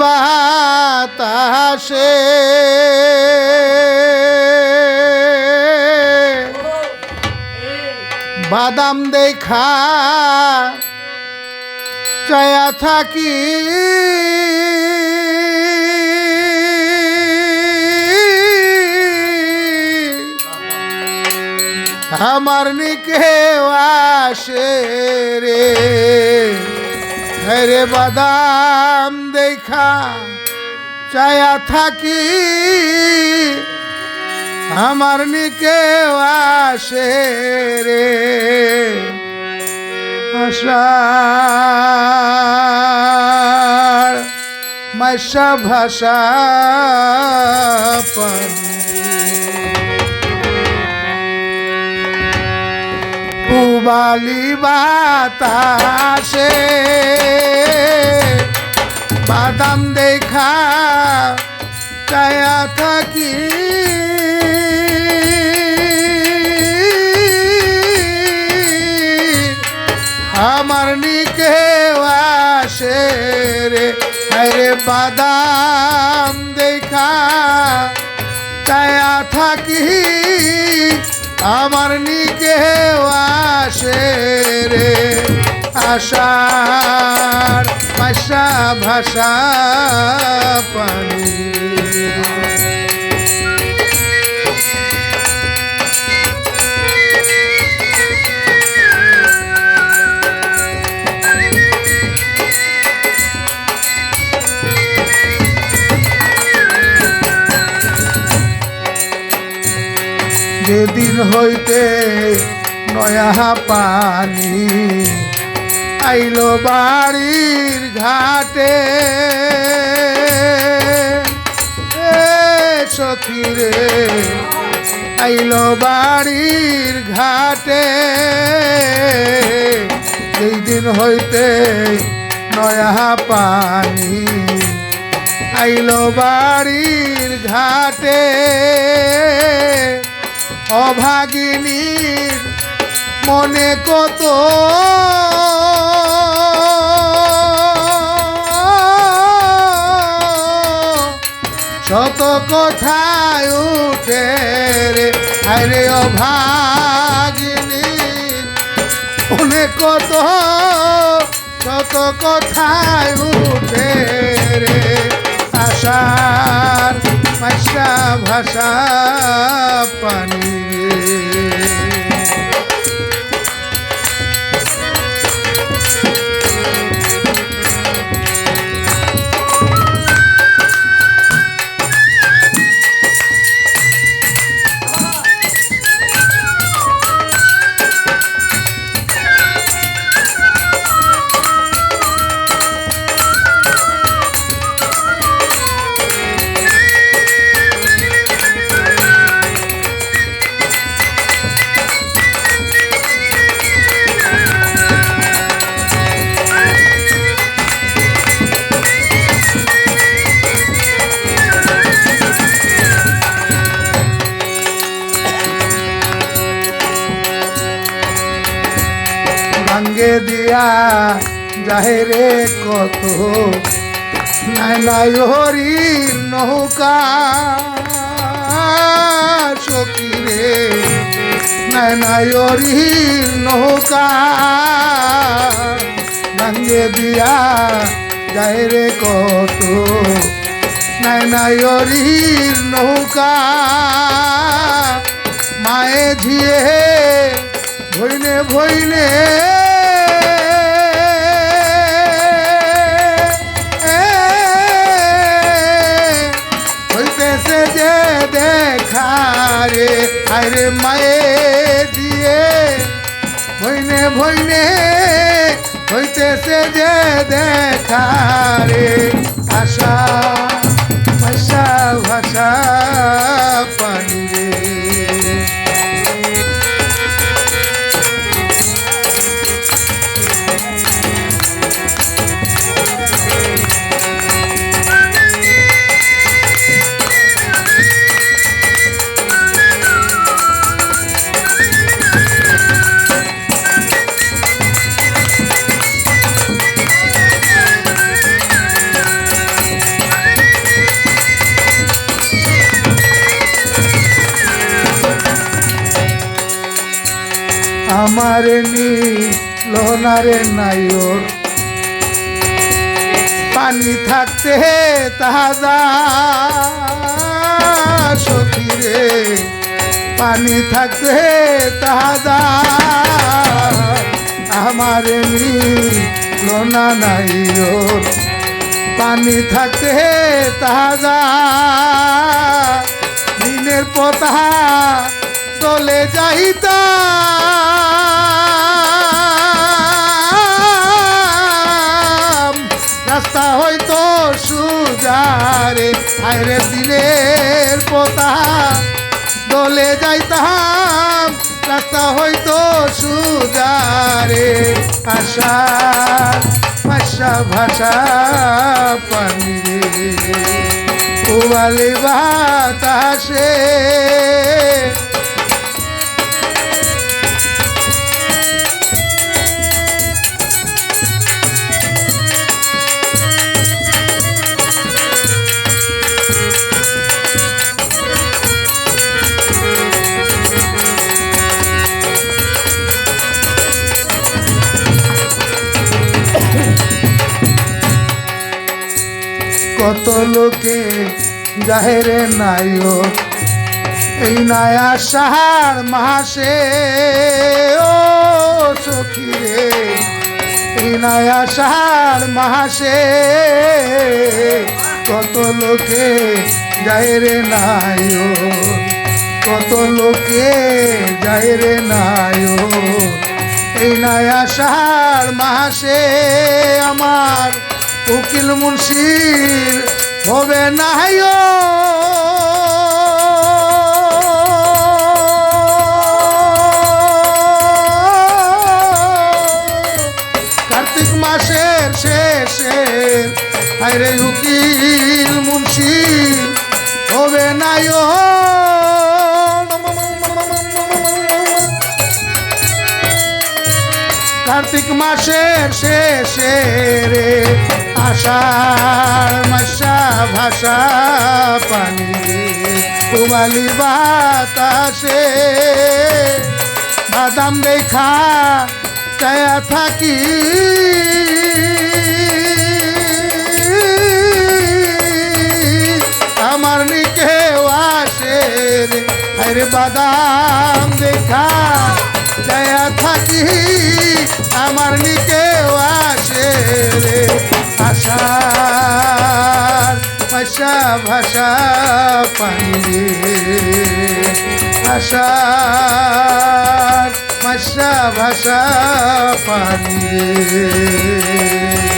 বাতাসে বাদাম দেখা চায়া থাকি আমার নিকে আসে রে রে বাদাম দেখা চায়া থাকি আমার নিকে আসে রে আষাঢ় মাসা ভাষা পুবালি বাতাসে বাদাম দেখা চায়া থাকি আমার নিকে আসে রে রে বাদাম দেখা চায়া থাকি আমার নিকে আসে রে আষাঢ় মাসা ভাষা পানি যেদিন হইতে নয়া পানি আইলো বাড়ির ঘাটে সখী রে আইলো বাড়ির ঘাটে যেই দিন হইতে নয়া পানি আইলো বাড়ির ঘাটে অভাগিনীর মনে কত শত কথায় উঠে রে আরে অভাগিনীর মনে কত শত কথায় উঠে রে আষাঢ় মাসা ভাষা পানি ভাঙ্গে দিয়া যাহে রে কত নাই নাই হরির নৌকা সখী রে নাই নাই হরির নৌকা ভাঙ্গে দিয়া যাহে রে কত নাই নাই হরির নৌকা মায়ে ঝিয়ে ভইনে ভইনে হইতেছে যে দেখা রে আরে মায়ে দিয়ে ভইনে ভইনে হইতেছে যে দেখা রে আশা ভাষা ভাষা পানি রে আমারে নিল না রে নাইওর পানি থাকতে তাজা সখী রে পানি থাকতে তাজা আমারে নিল না নাইওর পানি থাকতে তাজা দিনের পতা চলে যাইতা রাস্তা হয়তো সুজারে আইরে দিনের পতা দলে যাইতাম রাস্তা হয়তো সুজারে আশা ভাষা ভাষা পানি রে উবালে বাতাসে কত লোকে জাহেরে নাইও এই নয়া সাহার মাসে ও সখী রে এই নয়া সাহার মাসে কত লোকে জাহেরে নাইও কত লোকে জাহেরে নাইও এই নয়া সাহার মাসে আমার উকিল মুন্সির হবে না কার্তিক মাসের শেষের আরে উকিল মুন্সির হবে না কার্তিক মাসের শেষে রে আষাঢ় মাসা ভাষা পানি উবালি বাতাসে বাদাম দেখা চায়া থাকি আমার নিকে আসে রে আরে বাদাম দেখা চায়া থাকি আমার নিকে আসে রে আষাঢ় ভাষা ভাষা পানি আষাঢ় ভাষা ভাষা পানি রে